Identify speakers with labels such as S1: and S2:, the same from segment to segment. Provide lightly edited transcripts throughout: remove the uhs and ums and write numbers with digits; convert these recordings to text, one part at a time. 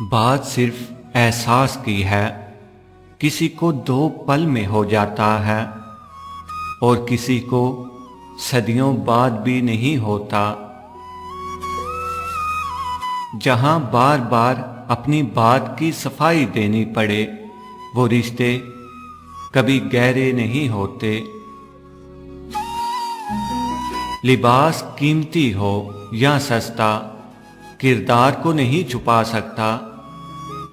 S1: بات صرف احساس کی ہے، کسی کو 2 پل میں ہو جاتا ہے اور کسی کو صدیوں بعد بھی نہیں ہوتا۔ جہاں بار بار اپنی بات کی صفائی دینی پڑے، وہ رشتے کبھی گہرے نہیں ہوتے۔ لباس قیمتی ہو یا سستا، کردار کو نہیں چھپا سکتا۔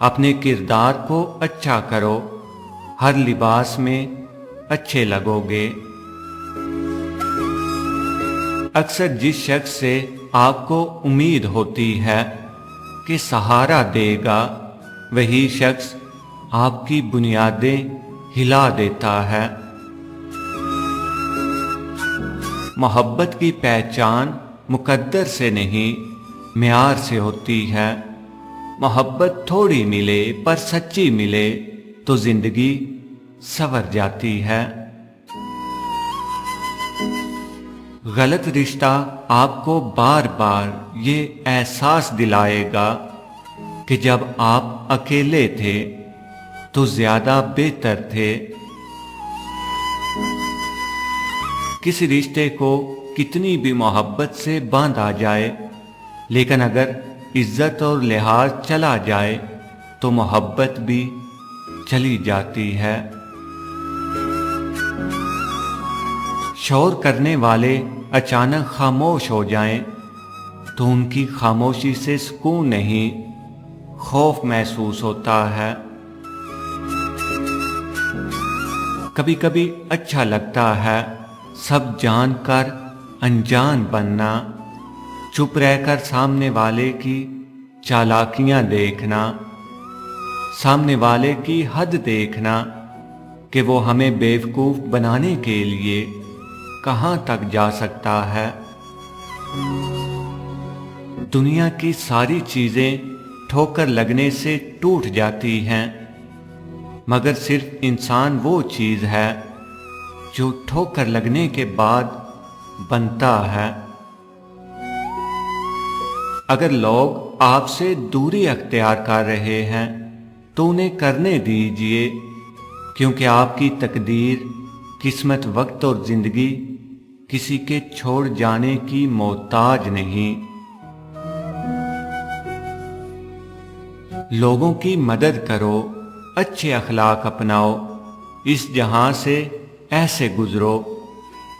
S1: اپنے کردار کو اچھا کرو، ہر لباس میں اچھے لگو گے۔ اکثر جس شخص سے آپ کو امید ہوتی ہے کہ سہارا دے گا، وہی شخص آپ کی بنیادیں ہلا دیتا ہے۔ محبت کی پہچان مقدر سے نہیں، معیار سے ہوتی ہے۔ محبت تھوڑی ملے پر سچی ملے تو زندگی سنور جاتی ہے۔ غلط رشتہ آپ کو بار بار یہ احساس دلائے گا کہ جب آپ اکیلے تھے تو زیادہ بہتر تھے۔ کسی رشتے کو کتنی بھی محبت سے باندھا جائے، لیکن اگر عزت اور لحاظ چلا جائے تو محبت بھی چلی جاتی ہے۔ شور کرنے والے اچانک خاموش ہو جائیں تو ان کی خاموشی سے سکون نہیں، خوف محسوس ہوتا ہے۔ کبھی کبھی اچھا لگتا ہے سب جان کر انجان بننا، چپ رہ کر سامنے والے کی چالاکیاں دیکھنا، سامنے والے کی حد دیکھنا کہ وہ ہمیں بیوقوف بنانے کے لیے کہاں تک جا سکتا ہے۔ دنیا کی ساری چیزیں ٹھوکر لگنے سے ٹوٹ جاتی ہیں، مگر صرف انسان وہ چیز ہے جو ٹھوکر لگنے کے بعد بنتا ہے۔ اگر لوگ آپ سے دوری اختیار کر رہے ہیں تو انہیں کرنے دیجیے، کیونکہ آپ کی تقدیر، قسمت، وقت اور زندگی کسی کے چھوڑ جانے کی محتاج نہیں۔ لوگوں کی مدد کرو، اچھے اخلاق اپناؤ، اس جہاں سے ایسے گزرو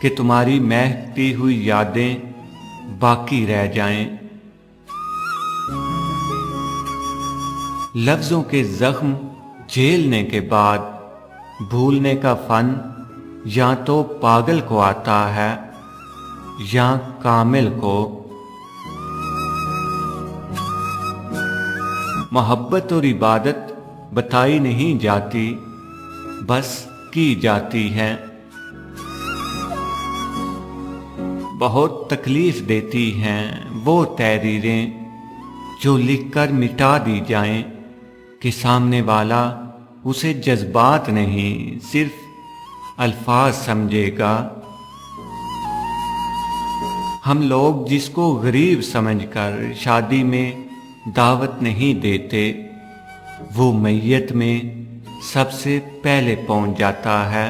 S1: کہ تمہاری مہکتی ہوئی یادیں باقی رہ جائیں۔ لفظوں کے زخم جھیلنے کے بعد بھولنے کا فن یا تو پاگل کو آتا ہے یا کامل کو۔ محبت اور عبادت بتائی نہیں جاتی، بس کی جاتی ہے۔ بہت تکلیف دیتی ہیں وہ تحریریں جو لکھ کر مٹا دی جائیں کہ سامنے والا اسے جذبات نہیں، صرف الفاظ سمجھے گا۔ ہم لوگ جس کو غریب سمجھ کر شادی میں دعوت نہیں دیتے، وہ میت میں سب سے پہلے پہنچ جاتا ہے۔